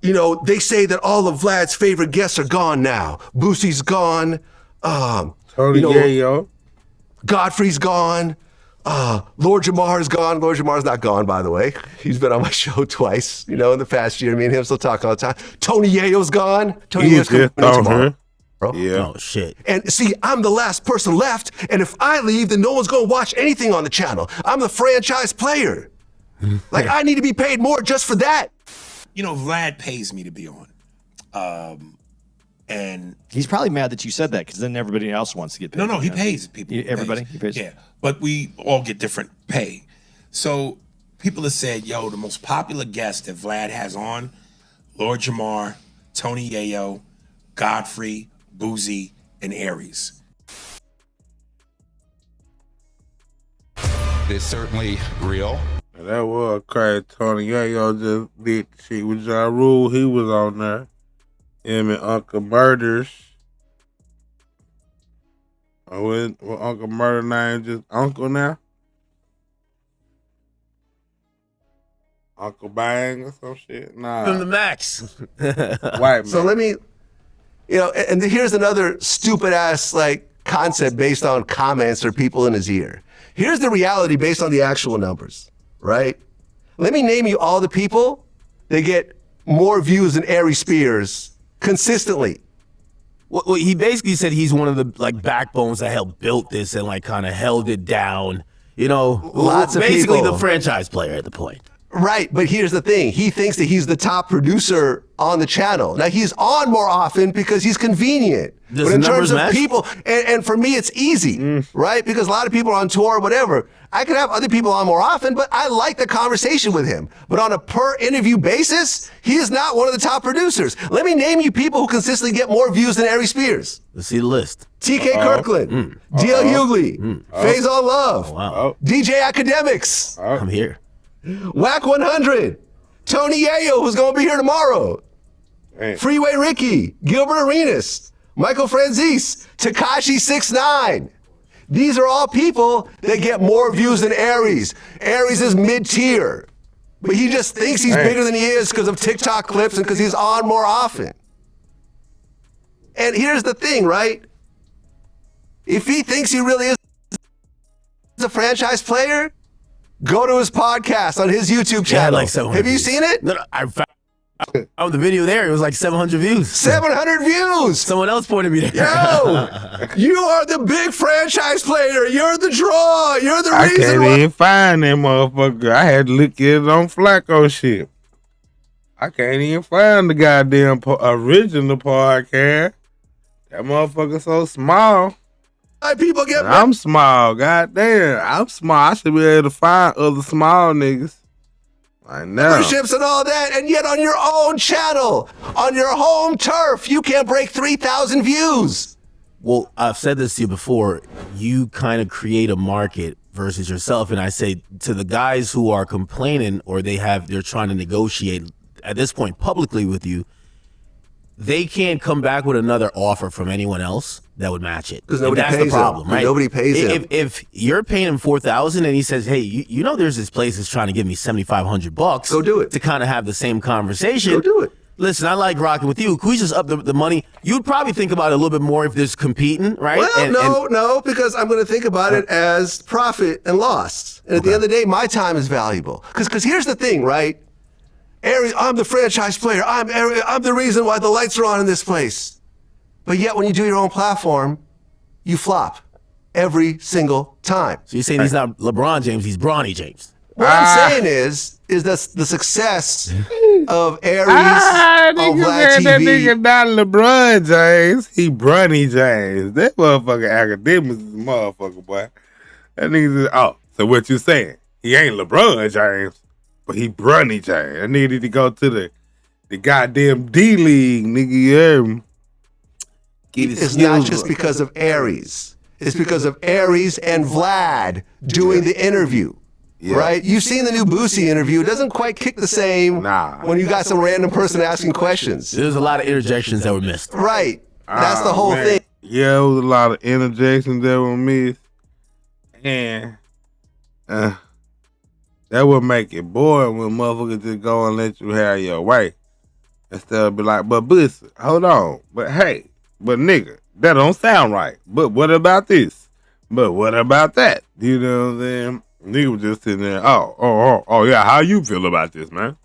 you know, they say that all of Vlad's favorite guests are gone now. Boosie's gone. Tony Yayo. Godfrey's gone. Lord Jamar's gone. Lord Jamar's not gone, by the way. He's been on my show twice, you know, in the past year. Me and him still talk all the time. Tony Yayo's gone. Tony Yayo's coming tomorrow. Bro. Yeah. Oh, shit. And see, I'm the last person left, and if I leave, then no one's going to watch anything on the channel. I'm the franchise player. Like, I need to be paid more just for that. You know, Vlad pays me to be on. And He's probably mad that you said that because then everybody else wants to get paid. no, he pays people. Everybody? He pays? Yeah, but we all get different pay. So people have said, yo, the most popular guest that Vlad has on, Lord Jamar, Tony Yayo, Godfrey, Boozy, and Aries. It's certainly real. That was crazy. Tony Yayo just did shit with Ja Rule. He was on there. Him and Uncle Murders. Oh, what Uncle Murder name just Uncle now? Uncle Bang or some shit? Nah. From the max. White man. So let me, you know, and here's another stupid ass like concept based on comments or people in his ear. Here's the reality based on the actual numbers, right? Let me name you all the people that get more views than Aries Spears consistently. Well, he basically said he's one of the like backbones that helped build this and like kind of held it down. You know, Lots of basically people. the franchise player at the point. Right, but here's the thing. He thinks that he's the top producer on the channel. Now, he's on more often because he's convenient. Does but the in numbers terms of match? people, and for me, it's easy, right? Because a lot of people are on tour or whatever. I could have other people on more often, but I like the conversation with him. But on a per interview basis, he is not one of the top producers. Let me name you people who consistently get more views than Aries Spears. Let's see the list. TK Kirkland, DL Hughley, Phase on Love, Wow. DJ Academics, I'm here. Whack 100, Tony Yayo, who's going to be here tomorrow, Hey. Freeway Ricky, Gilbert Arenas, Michael Franzese, Tekashi 69. These are all people that get more views than Aries. Aries is mid-tier, but he just thinks he's bigger than he is because of TikTok clips and because he's on more often. And here's the thing, right? If he thinks he really is a franchise player, go to his podcast on his YouTube Yeah, channel. like 700 Have you views. seen it? No, I found the video there. It was like 700 views. 700 views. Someone else pointed me there. Yo, you are the big franchise player. You're the draw. You're the I reason can't why. even find that motherfucker. I had to look at it on Flacco shit. I can't even find the goddamn original podcast. That motherfucker so small. Why people get And I'm small. Goddamn, I'm small. I should be able to find other small niggas. I know. memberships and all that, and yet on your own channel, on your home turf, you can't break 3,000 views. Well, I've said this to you before. You kind of create a market versus yourself, and I say to the guys who are complaining or they're trying to negotiate at this point publicly with you, they can't come back with another offer from anyone else that would match it. 'Cause And nobody that's pays the problem, him. right? Nobody pays him. If you're paying him $4,000 and he says, "Hey, you know, there's this place that's trying to give me $7,500, Go do it. to kind of have the same conversation." Go do it. Listen, I like rocking with you. Can we just up the money? You'd probably think about it a little bit more if there's competing, right? Well, no, because I'm going to think about it as profit and loss. And at the end of the day, my time is valuable. Because here's the thing, right? Aries, I'm the franchise player. I'm the reason why the lights are on in this place. But yet, when you do your own platform, you flop every single time. So you're saying he's not LeBron James, he's Bronny James. What I'm saying is that the success of Aries on Nigga Vlad said that TV. nigga not LeBron James. He Bronny James. That motherfucker academics is a motherfucker, boy. That nigga said, so what you saying? He ain't LeBron James, but he Bronny James. I needed to go to the goddamn D-League, nigga. You heard me? Get his It's not skills just up. because of Aries. It's because of Aries and Vlad doing the interview. right? You've seen the new Boosie interview. It doesn't quite kick the same when you got some random person asking questions. There's a lot of interjections that were missed. Right. That's the whole thing. Yeah, it was a lot of interjections that were missed. And that would make it boring when motherfuckers just go and let you have your way. Instead of be like, but Boosie, hold on. But hey, but nigga, that don't sound right. But what about this? But what about that? You know what I'm saying? Nigga was just sitting there, oh, yeah, how you feel about this, man?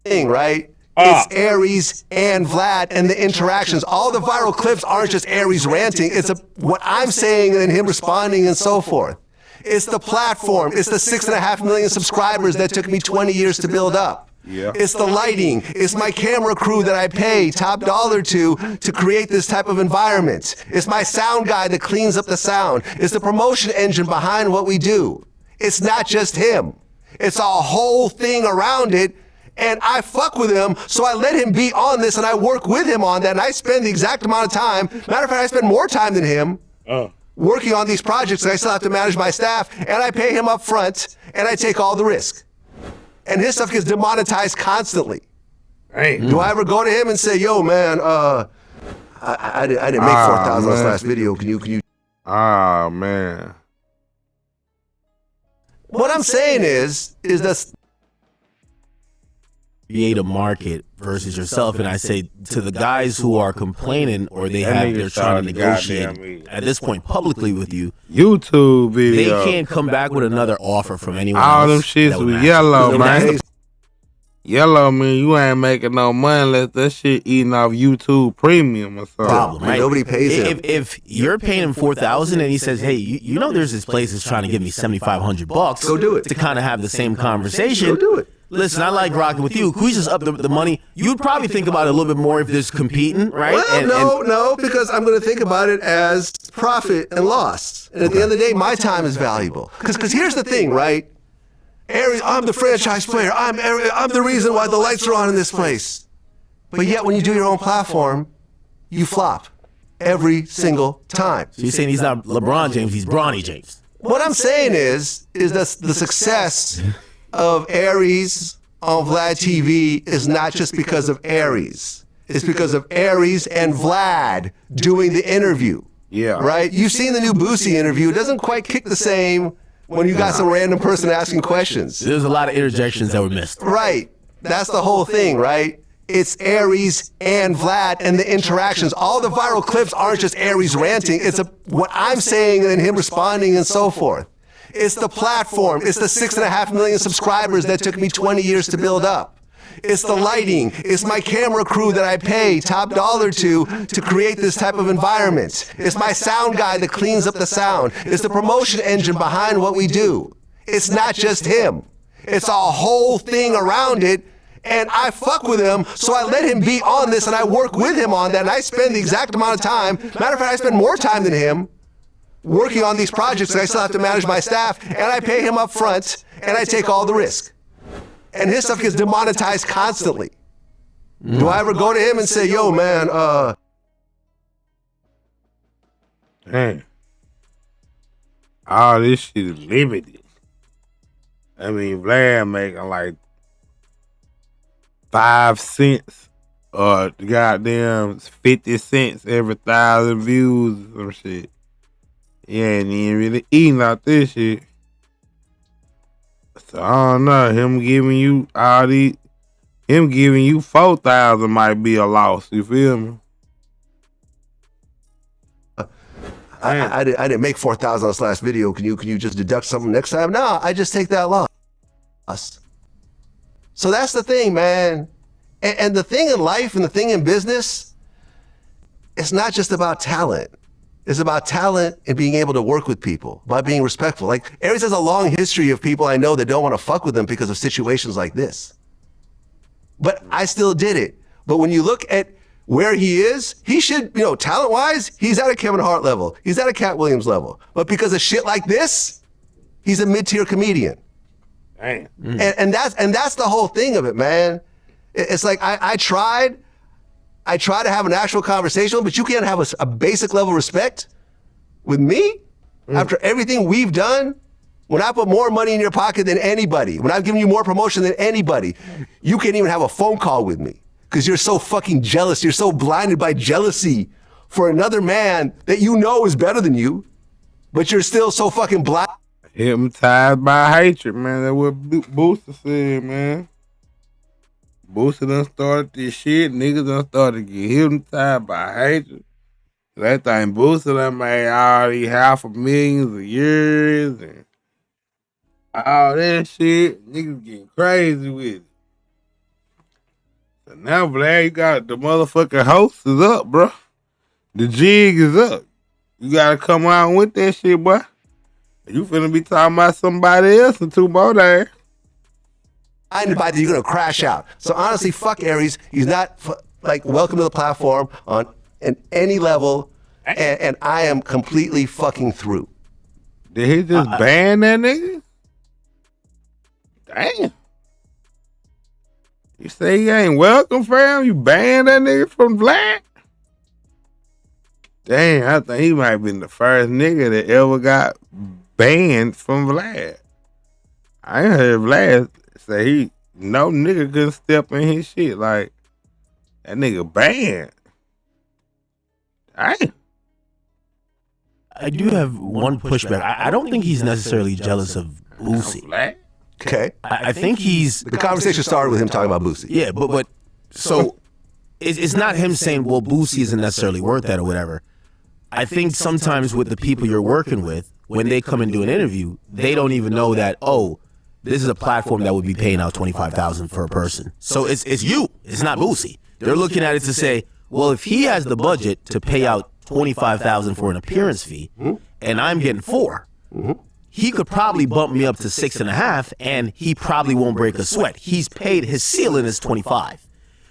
Thing, right? It's Aries and Vlad and the interactions. All the viral clips aren't just Aries ranting. It's what I'm saying and him responding and so forth. It's the platform. It's the 6.5 million subscribers that took me 20 years to build up. Yeah. It's the lighting. It's my camera crew that I pay top dollar to create this type of environment. It's my sound guy that cleans up the sound. It's the promotion engine behind what we do. It's not just him. It's a whole thing around it. And I fuck with him, so I let him be on this, and I work with him on that, and I spend the exact amount of time. Matter of fact, I spend more time than him working on these projects, and I still have to manage my staff, and I pay him up front, and I take all the risk. And his stuff gets demonetized constantly. Do I ever go to him and say, yo, man, I didn't make 4,000 on this last video. Can you? Ah, man. What I'm saying is that Create a market versus yourself, and I say to the guys who are complaining or they're trying to negotiate at this point publicly with you, YouTube video, they can't come back with another offer from anyone all them else. shits was yellow, man. Yellow mean you ain't making no money unless that shit eating off YouTube Premium or something. Problem, right? Nobody pays him. If you're paying him $4,000 and he says, "Hey, you know, there's this place that's trying to give me $7,500, go do it to kind of have the same conversation." Go do it. Listen, I like rocking with you. Can we just up the money? You'd probably think about it a little bit more if there's competing, right? Well, no, because I'm going to think about it as profit and loss. And at the end of the day, my time is valuable. Because here's the thing, right? Aries, I'm the franchise player. I'm the reason why the lights are on in this place. But yet, when you do your own platform, you flop every single time. So you're saying he's not LeBron James, he's Bronny James. What I'm saying is that the success of Aries on Vlad TV is not just because of Aries. It's because of Aries and Vlad doing the interview. Yeah. Right? You've seen the new Boosie interview. It doesn't quite kick the same when you got some random person asking questions. There's a lot of interjections that were missed. Right. That's the whole thing, right? It's Aries and Vlad and the interactions. All the viral clips aren't just Aries ranting. It's what I'm saying and him responding and so forth. It's the platform. It's the 6.5 million subscribers that took me 20 years to build up. It's the lighting. It's my camera crew that I pay top dollar to create this type of environment. It's my sound guy that cleans up the sound. It's the promotion engine behind what we do. It's not just him. It's a whole thing around it. And I fuck with him, so I let him be on this, and I work with him on that, and I spend the exact amount of time. Matter of fact, I spend more time than him working on these projects, and I still have to manage my staff, and I pay him up front, and I take all the risk. And his stuff gets demonetized constantly. Do I ever go to him and say, yo, man, Dang. All this shit is limited. I mean, Vlad making like 5 cents or goddamn 50 cents every 1,000 views or some shit. He ain't even really eating out this shit. So I don't know. Him giving you 4,000 might be a loss. You feel me? I didn't make 4,000 on this last video. Can you just deduct something next time? No, I just take that loss. So that's the thing, man. And the thing in life and the thing in business, it's not just about talent. It's about talent and being able to work with people, by being respectful. Like, Aries has a long history of people I know that don't want to fuck with him because of situations like this. But I still did it. But when you look at where he is, he should, talent-wise, he's at a Kevin Hart level. He's at a Cat Williams level. But because of shit like this, he's a mid-tier comedian. Damn. And that's the whole thing of it, man. It's like I try to have an actual conversation, but you can't have a basic level respect with me after everything we've done When I put more money in your pocket than anybody, when I've given you more promotion than anybody, you can't even have a phone call with me because you're so fucking jealous. You're so blinded by jealousy for another man that you know is better than you, but you're still so fucking blind. Hypnotized by hatred, man. That's what Booster said, man. Booster done started this shit. Niggas done started to get hypnotized by hatred. That thing Booster done made all these $500,000 a year and all that shit. Niggas getting crazy with it. So now, Vlad, you got the motherfucking host is up, bro. The jig is up. You gotta come out with that shit, boy. You finna be talking about somebody else in 2 more days. By that you're gonna crash out. So honestly, fuck Aries. He's not welcome to the platform on any level, and I am completely fucking through. Did he just ban that nigga? Damn. You say he ain't welcome, fam? You banned that nigga from Vlad? Damn, I think he might have been the first nigga that ever got banned from Vlad. I ain't heard Vlad say no nigga couldn't step in his shit. Like, that nigga banned. Damn. I do have one pushback. I don't think he's necessarily jealous of Boosie. Okay. I think he's... The conversation started with him talking about Boosie. Yeah, but so it's not him saying, well, Boosie isn't necessarily worth that or whatever. I think sometimes with the people you're working with, when they come and do an interview, they don't even know that, oh, this is a platform that would be paying out $25,000 for a person. So it's you. It's not Boosie. They're looking at it to say, well, if he has the budget to pay out $25,000 for an appearance fee, and I'm getting $4, he could probably bump me up to $6.5, and he probably won't break a sweat. He's paid, his ceiling is $25.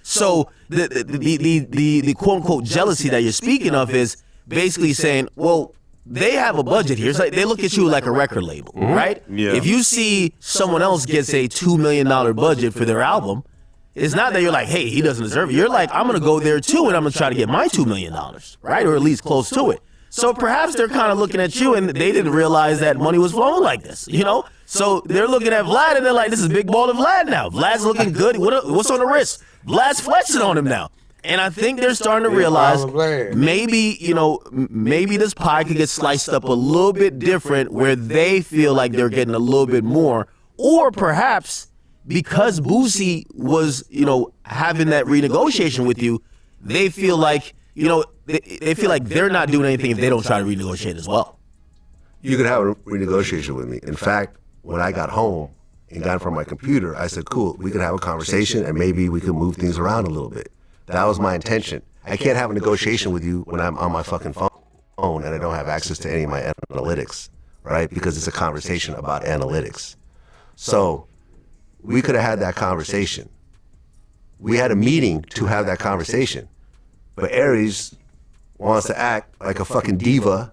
So the quote unquote jealousy that you're speaking of is basically saying, well, they have a budget here. It's like they look at you like a record label, right? Yeah. If you see someone else gets a $2 million budget for their album, it's not that you're like, hey, he doesn't deserve it. You're like, I'm going to go there too, and I'm going to try to get my $2 million, right? Or at least close to it. So perhaps they're kind of looking at you, and they didn't realize that money was flowing like this, you know? So they're looking at Vlad, and they're like, this is big baller Vlad now. Vlad's looking good. What's on the wrist? Vlad's flexing on him now. And I think they're starting to realize maybe, maybe this pie could get sliced up a little bit different where they feel like they're getting a little bit more. Or perhaps because Boosie was, having that renegotiation with you, they feel like, they feel like they're not doing anything if they don't try to renegotiate as well. You could have a renegotiation with me. In fact, when I got home and got from my computer, I said, cool, we could have a conversation and maybe we could move things around a little bit. That was my intention. I can't have a negotiation with you when I'm on my fucking phone and I don't have access to any of my analytics, right? Because it's a conversation about analytics. So we could have had that conversation. We had a meeting to have that conversation. But Aries wants to act like a fucking diva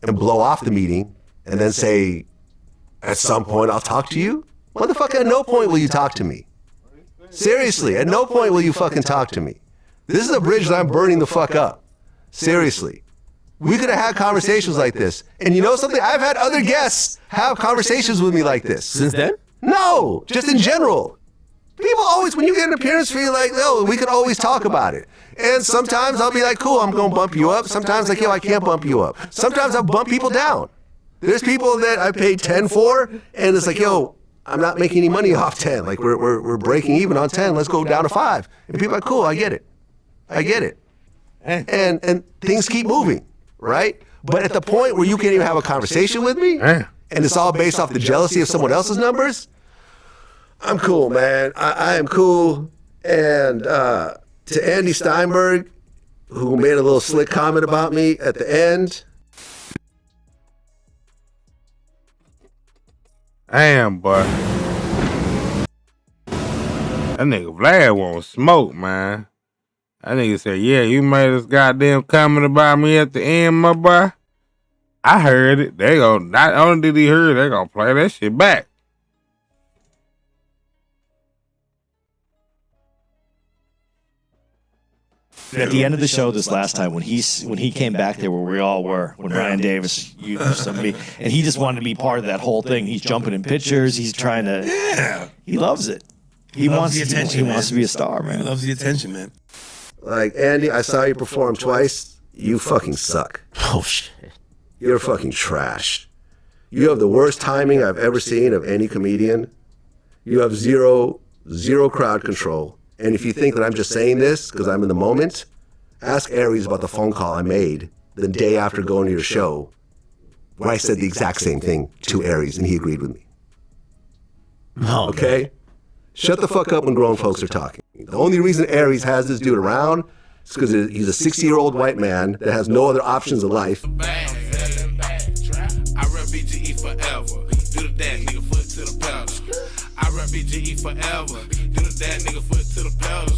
and blow off the meeting and then say, at some point I'll talk to you? Motherfucker, at no point will you talk to me. Seriously, at no point will you fucking talk to me. This is a bridge that I'm burning the fuck up. Seriously. We could have had conversations like this. And you know something? I've had other guests have conversations with me like this. Since then? No, just in general. People always, when you get an appearance fee, like, no, we could always talk about it. And sometimes I'll be like, cool, I'm going to bump you up. Sometimes like, yo, I can't bump you up. Sometimes I'll bump people down. There's people that I paid 10 for, and it's like, yo, I'm not making any money off 10. Like, we're breaking even on 10. Let's go down to 5. And people are like, cool, I get it. I get it. And things keep moving, right? But at the point where you can't even have a conversation with me, and it's all based off the jealousy of someone else's numbers, I'm cool, man. I am cool. And to Andy Steinberg, who made a little slick comment about me at the end. Damn, boy. That nigga Vlad won't smoke, man. That nigga said, yeah, you made this goddamn comment about me at the end, my boy. I heard it. Not only did he hear it, they gonna play that shit back. At the end of the show this last time, when he came back there where we all were, when Ryan Davis used some me, and he just wanted to be part of that whole thing. He's jumping in pictures. He's trying to. Yeah. He loves it. He wants the attention. He wants to be a star, man. He loves the attention, man. Like, Andy, I saw you perform twice. You fucking suck. Oh shit. You're fucking trash. You have the worst timing I've ever seen of any comedian. You have zero crowd control. And if you think that I'm just saying this because I'm in the moment, ask Aries about the phone call I made the day after going to your show, where I said the exact same thing to Aries, and he agreed with me. Oh, Okay? Shut the fuck up when grown folks are talking. The only reason Aries has this dude around is because he's a 60-year-old white man that has no other options in life. Bad, selling bad, trap. I rep BGE forever. Do the dash, nigga, foot to the pedal. I rep BGE forever. Do the dash, nigga, foot to the pedal.